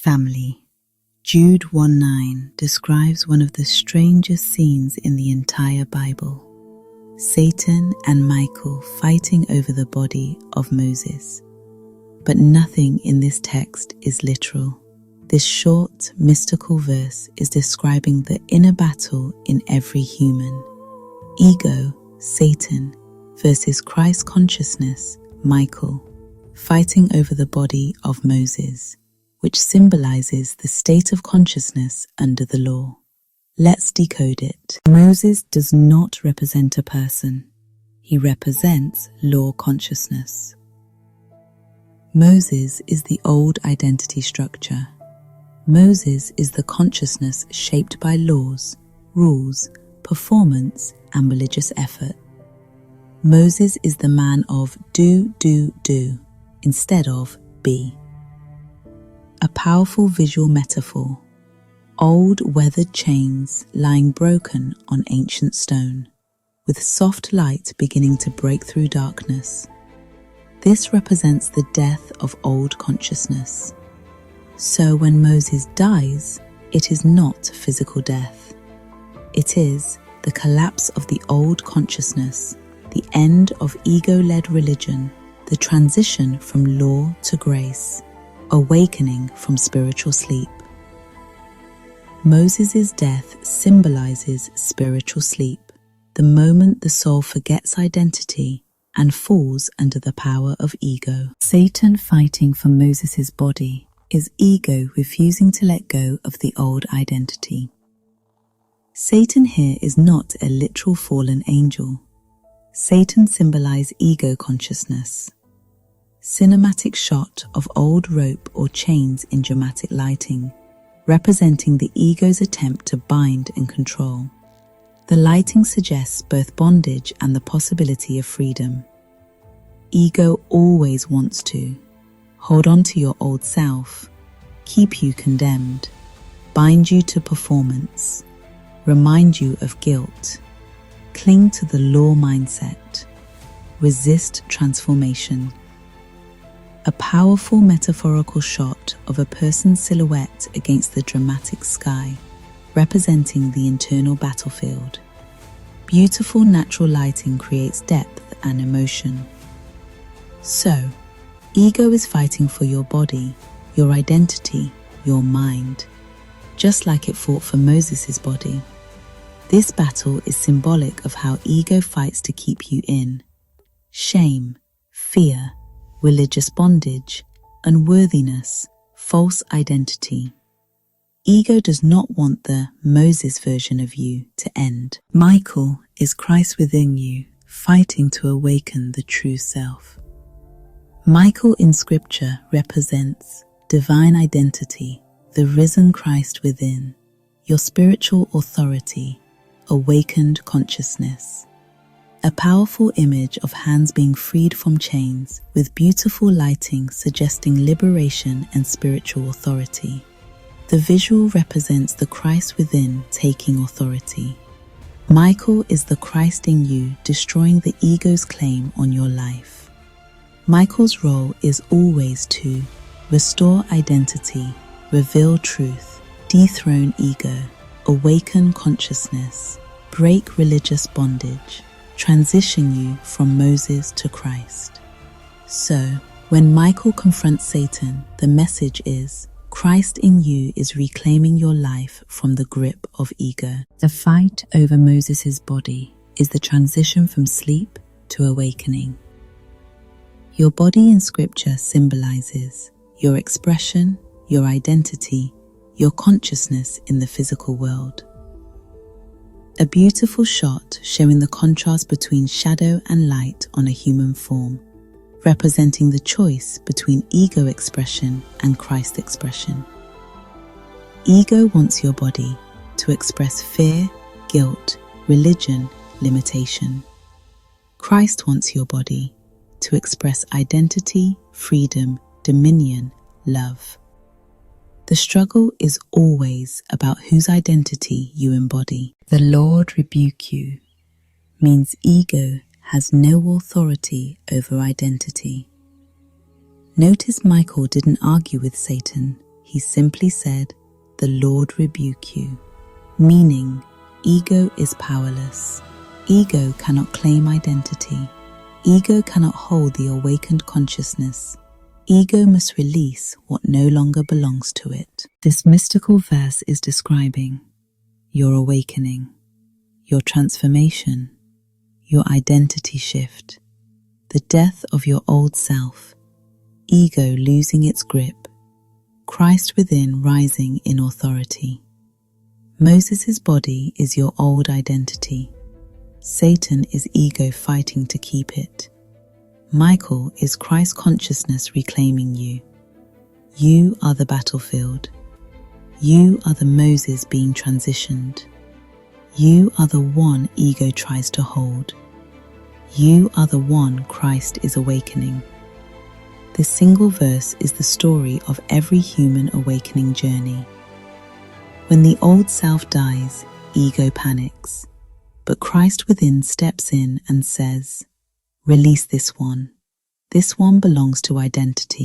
Family. Jude 1:9 describes one of the strangest scenes in the entire Bible. Satan and Michael fighting over the body of Moses. But nothing in this text is literal. This short, mystical verse is describing the inner battle in every human. Ego, Satan, versus Christ consciousness, Michael, fighting over the body of Moses, which symbolizes the state of consciousness under the law. Let's decode it. Moses does not represent a person. He represents law consciousness. Moses is the old identity structure. Moses is the consciousness shaped by laws, rules, performance, and religious effort. Moses is the man of do instead of be. A powerful visual metaphor. Old weathered chains lying broken on ancient stone, with soft light beginning to break through darkness. This represents the death of old consciousness. So when Moses dies, it is not physical death. It is the collapse of the old consciousness, the end of ego-led religion, the transition from law to grace, awakening from spiritual sleep. Moses' death symbolizes spiritual sleep, the moment the soul forgets identity and falls under the power of ego. Satan fighting for Moses' body is ego refusing to let go of the old identity. Satan here is not a literal fallen angel. Satan symbolizes ego consciousness. Cinematic shot of old rope or chains in dramatic lighting, representing the ego's attempt to bind and control. The lighting suggests both bondage and the possibility of freedom. Ego always wants to hold on to your old self, keep you condemned, bind you to performance, remind you of guilt, cling to the law mindset, resist transformation. A powerful metaphorical shot of a person's silhouette against the dramatic sky, representing the internal battlefield. Beautiful natural lighting creates depth and emotion. So, ego is fighting for your body, your identity, your mind, just like it fought for Moses' body. This battle is symbolic of how ego fights to keep you in shame, fear, religious bondage, unworthiness, false identity. Ego does not want the Moses version of you to end. Michael is Christ within you, fighting to awaken the true self. Michael in Scripture represents divine identity, the risen Christ within, your spiritual authority, awakened consciousness. A powerful image of hands being freed from chains, with beautiful lighting suggesting liberation and spiritual authority. The visual represents the Christ within taking authority. Michael is the Christ in you destroying the ego's claim on your life. Michael's role is always to restore identity, reveal truth, dethrone ego, awaken consciousness, break religious bondage, transition you from Moses to Christ. So, when Michael confronts Satan, the message is, Christ in you is reclaiming your life from the grip of ego. The fight over Moses' body is the transition from sleep to awakening. Your body in Scripture symbolizes your expression, your identity, your consciousness in the physical world. A beautiful shot showing the contrast between shadow and light on a human form, representing the choice between ego expression and Christ expression. Ego wants your body to express fear, guilt, religion, limitation. Christ wants your body to express identity, freedom, dominion, love. The struggle is always about whose identity you embody. The Lord rebuke you means ego has no authority over identity. Notice Michael didn't argue with Satan. He he simply said, "The Lord rebuke you," meaning ego is powerless. Ego cannot claim identity. Ego cannot hold the awakened consciousness. Ego must release what no longer belongs to it. This mystical verse is describing your awakening, your transformation, your identity shift, the death of your old self, ego losing its grip, Christ within rising in authority. Moses' body is your old identity. Satan is ego fighting to keep it. Michael is Christ consciousness reclaiming you. You are the battlefield. You are the Moses being transitioned. You are the one ego tries to hold. You are the one Christ is awakening. This single verse is the story of every human awakening journey. When the old self dies, ego panics, but Christ within steps in and says, "Release this one. This one belongs to identity."